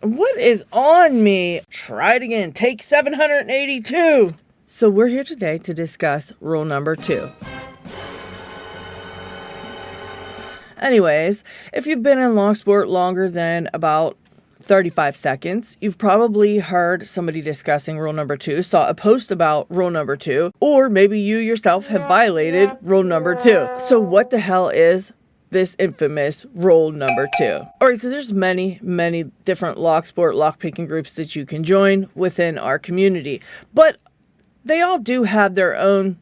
What is on me? Try it again. Take 782. So we're here today to discuss rule number 2. Anyways, if you've been in Locksport longer than about 35 seconds, you've probably heard somebody discussing rule number 2, saw a post about rule number 2, or maybe you yourself have violated rule number 2. So what the hell is this infamous rule number 2? Alright, so there's many different Locksport lockpicking groups that you can join within our community, but they all do have their own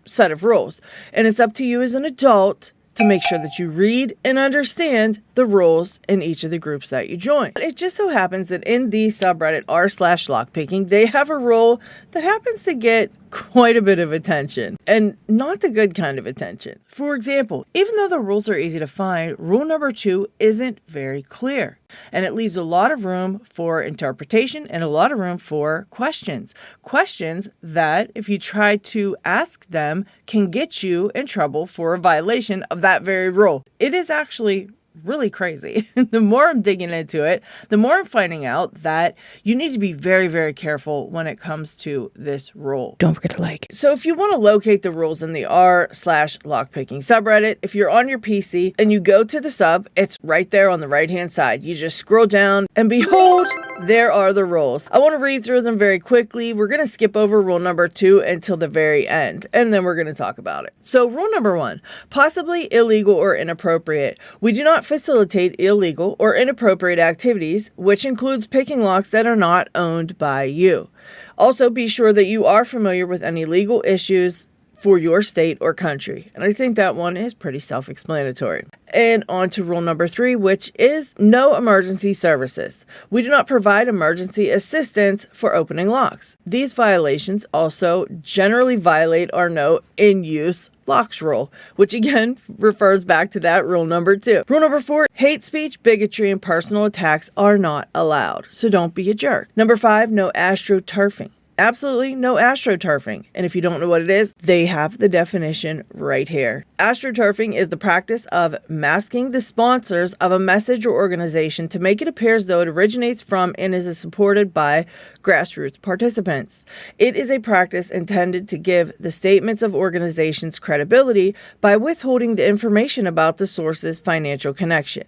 set of rules, and it's up to you as an adult to make sure that you read and understand the rules in each of the groups that you join. It just so happens that in the subreddit r/lockpicking, they have a rule that happens to get quite a bit of attention, and not the good kind of attention. For example, even though the rules are easy to find, rule number 2 isn't very clear, and it leaves a lot of room for interpretation and a lot of room for questions. Questions that, if you try to ask them, can get you in trouble for a violation of that very rule. It is actually really crazy. The more I'm digging into it, the more I'm finding out that you need to be very careful when it comes to this rule. Don't forget to like. So if you want to locate the rules in the r/lockpicking subreddit, if you're on your PC and you go to the sub, it's right there on the right hand side. You just scroll down and behold, there are the rules. I want to read through them very quickly. We're going to skip over rule number 2 until the very end, and then we're going to talk about it. So rule number 1, possibly illegal or inappropriate. We do not facilitate illegal or inappropriate activities, which includes picking locks that are not owned by you. Also, be sure that you are familiar with any legal issues for your state or country. And I think that one is pretty self-explanatory. And on to rule number 3, which is no emergency services. We do not provide emergency assistance for opening locks. These violations also generally violate our no in-use locks rule, which again refers back to that rule number 2. Rule number 4, hate speech, bigotry, and personal attacks are not allowed. So don't be a jerk. Number 5, no astroturfing. Absolutely no astroturfing. And if you don't know what it is, they have the definition right here. Astroturfing is the practice of masking the sponsors of a message or organization to make it appear as though it originates from and is supported by grassroots participants. It is a practice intended to give the statements of organizations credibility by withholding the information about the source's financial connection.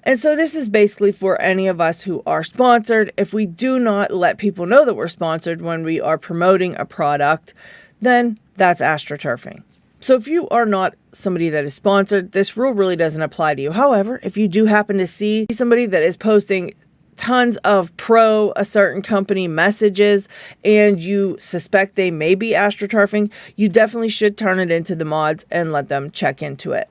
And so this is basically for any of us who are sponsored. If we do not let people know that we're sponsored when we are promoting a product, then that's astroturfing. So if you are not somebody that is sponsored, this rule really doesn't apply to you. However, if you do happen to see somebody that is posting tons of pro a certain company messages and you suspect they may be astroturfing, you definitely should turn it into the mods and let them check into it.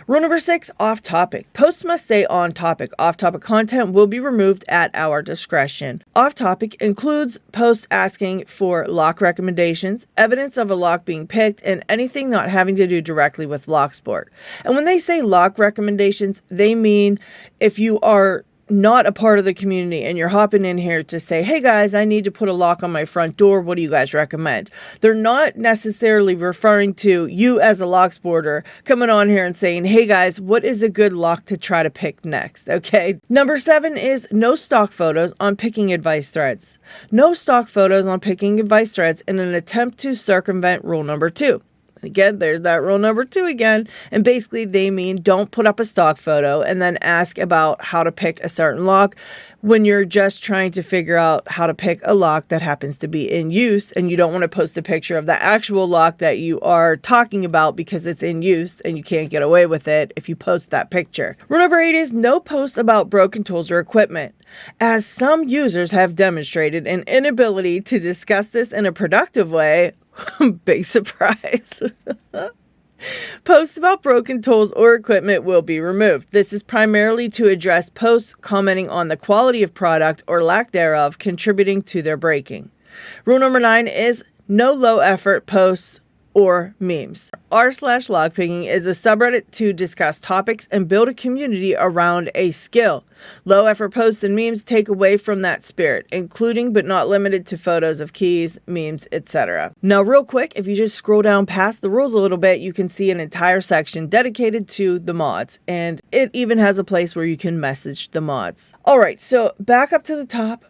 Rule number 6, off topic. Posts must stay on topic. Off topic content will be removed at our discretion. Off topic includes posts asking for lock recommendations, evidence of a lock being picked, and anything not having to do directly with Locksport. And when they say lock recommendations, they mean if you are not a part of the community and you're hopping in here to say, hey guys, I need to put a lock on my front door. What do you guys recommend? They're not necessarily referring to you as a Locksporter coming on here and saying, hey guys, what is a good lock to try to pick next? Okay. Number 7 is no stock photos on picking advice threads. No stock photos on picking advice threads in an attempt to circumvent rule number 2. Again, there's that rule number 2 again. And basically they mean don't put up a stock photo and then ask about how to pick a certain lock when you're just trying to figure out how to pick a lock that happens to be in use, and you don't want to post a picture of the actual lock that you are talking about because it's in use and you can't get away with it if you post that picture. Rule number 8 is no posts about broken tools or equipment. As some users have demonstrated an inability to discuss this in a productive way, big surprise. Posts about broken tools or equipment will be removed. This is primarily to address posts commenting on the quality of product or lack thereof contributing to their breaking. Rule number 9 is no low effort posts or memes. r/lockpicking is a subreddit to discuss topics and build a community around a skill. Low effort posts and memes take away from that spirit, including but not limited to photos of keys, memes, etc. Now, real quick, if you just scroll down past the rules a little bit, you can see an entire section dedicated to the mods, and it even has a place where you can message the mods. All right, so back up to the top.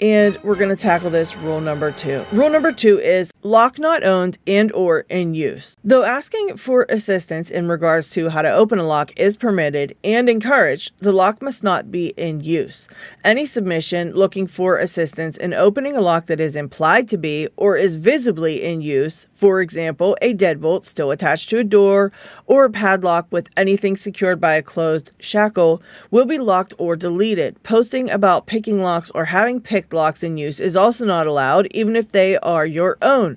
And we're going to tackle this rule number 2. Rule number 2 is lock not owned and or in use. Though asking for assistance in regards to how to open a lock is permitted and encouraged, the lock must not be in use. Any submission looking for assistance in opening a lock that is implied to be or is visibly in use, for example, a deadbolt still attached to a door or a padlock with anything secured by a closed shackle, will be locked or deleted. Posting about picking locks or having picked locks in use is also not allowed, even if they are your own.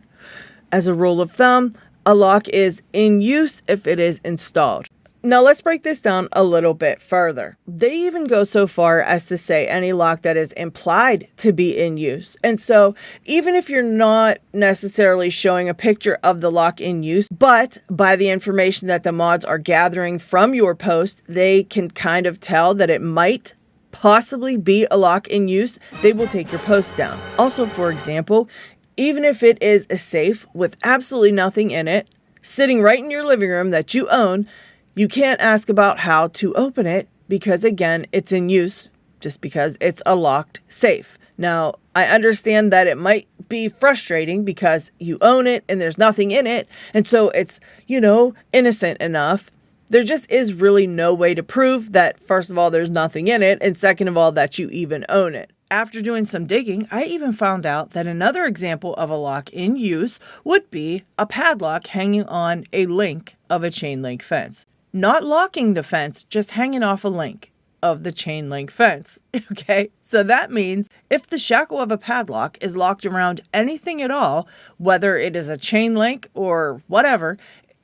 As a rule of thumb, a lock is in use if it is installed. Now let's break this down a little bit further. They even go so far as to say any lock that is implied to be in use. And so even if you're not necessarily showing a picture of the lock in use, but by the information that the mods are gathering from your post, they can kind of tell that it might possibly be a lock in use, they will take your post down. Also, for example, even if it is a safe with absolutely nothing in it, sitting right in your living room that you own, you can't ask about how to open it because, again, it's in use just because it's a locked safe. Now, I understand that it might be frustrating because you own it and there's nothing in it. And so it's, innocent enough. There just is really no way to prove that, first of all, there's nothing in it. And second of all, that you even own it. After doing some digging, I even found out that another example of a lock in use would be a padlock hanging on a link of a chain link fence. Not locking the fence, just hanging off a link of the chain link fence. Okay, so that means if the shackle of a padlock is locked around anything at all, whether it is a chain link or whatever,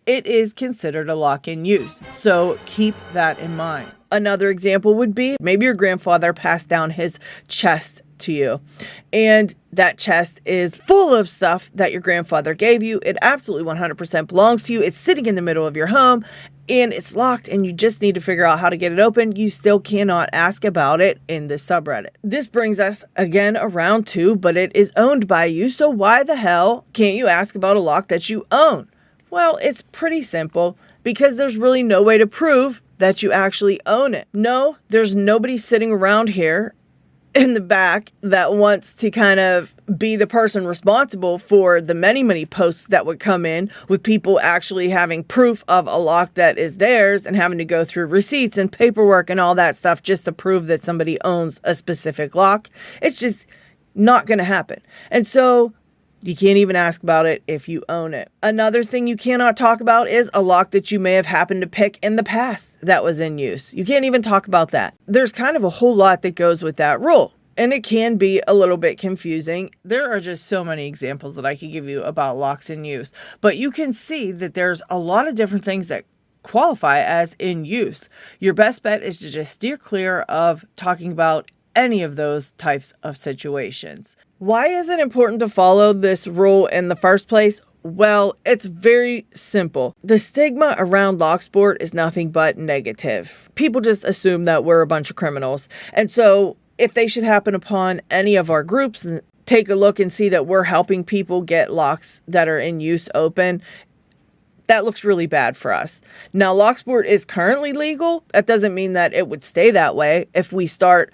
it is considered a lock in use. So keep that in mind. Another example would be maybe your grandfather passed down his chest to you, and that chest is full of stuff that your grandfather gave you. It absolutely 100% belongs to you. It's sitting in the middle of your home and it's locked and you just need to figure out how to get it open. You still cannot ask about it in the subreddit. This brings us again around to, but it is owned by you. So why the hell can't you ask about a lock that you own? Well, it's pretty simple because there's really no way to prove that you actually own it. No, there's nobody sitting around here in the back that wants to kind of be the person responsible for the many posts that would come in with people actually having proof of a lock that is theirs and having to go through receipts and paperwork and all that stuff just to prove that somebody owns a specific lock. It's just not going to happen. And so you can't even ask about it if you own it. Another thing you cannot talk about is a lock that you may have happened to pick in the past that was in use. You can't even talk about that. There's kind of a whole lot that goes with that rule, and it can be a little bit confusing. There are just so many examples that I could give you about locks in use, but you can see that there's a lot of different things that qualify as in use. Your best bet is to just steer clear of talking about any of those types of situations. Why is it important to follow this rule in the first place? Well, it's very simple. The stigma around Locksport is nothing but negative. People just assume that we're a bunch of criminals. And so if they should happen upon any of our groups and take a look and see that we're helping people get locks that are in use open, that looks really bad for us. Now, Locksport is currently legal. That doesn't mean that it would stay that way if we start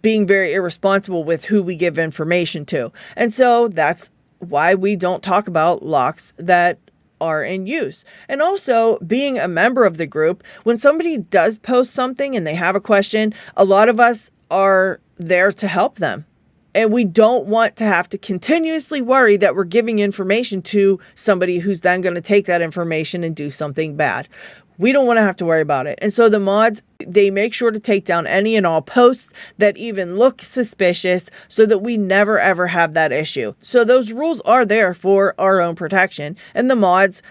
being very irresponsible with who we give information to. And so that's why we don't talk about locks that are in use. And also being a member of the group, when somebody does post something and they have a question, a lot of us are there to help them. And we don't want to have to continuously worry that we're giving information to somebody who's then going to take that information and do something bad. We don't want to have to worry about it. And so the mods, they make sure to take down any and all posts that even look suspicious so that we never ever have that issue. So those rules are there for our own protection. And the mods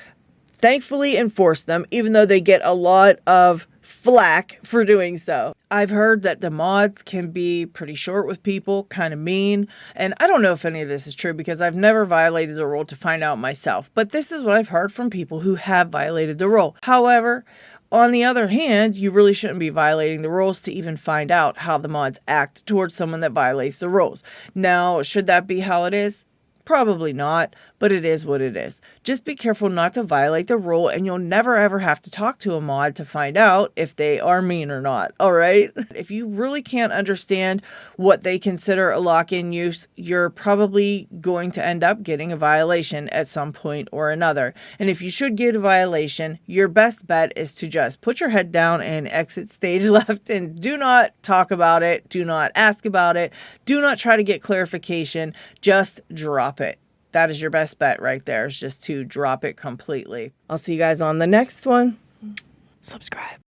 thankfully enforce them, even though they get a lot of flack for doing so. I've heard that the mods can be pretty short with people, kind of mean, and I don't know if any of this is true because I've never violated the rule to find out myself, but this is what I've heard from people who have violated the rule. However, on the other hand, you really shouldn't be violating the rules to even find out how the mods act towards someone that violates the rules. Now, should that be how it is? Probably not, but it is what it is. Just be careful not to violate the rule, and you'll never ever have to talk to a mod to find out if they are mean or not, all right? If you really can't understand what they consider a lock-in use, you're probably going to end up getting a violation at some point or another. And if you should get a violation, your best bet is to just put your head down and exit stage left, and do not talk about it, do not ask about it, do not try to get clarification, just drop it. That is your best bet right there, is just to drop it completely. I'll see you guys on the next one. Subscribe.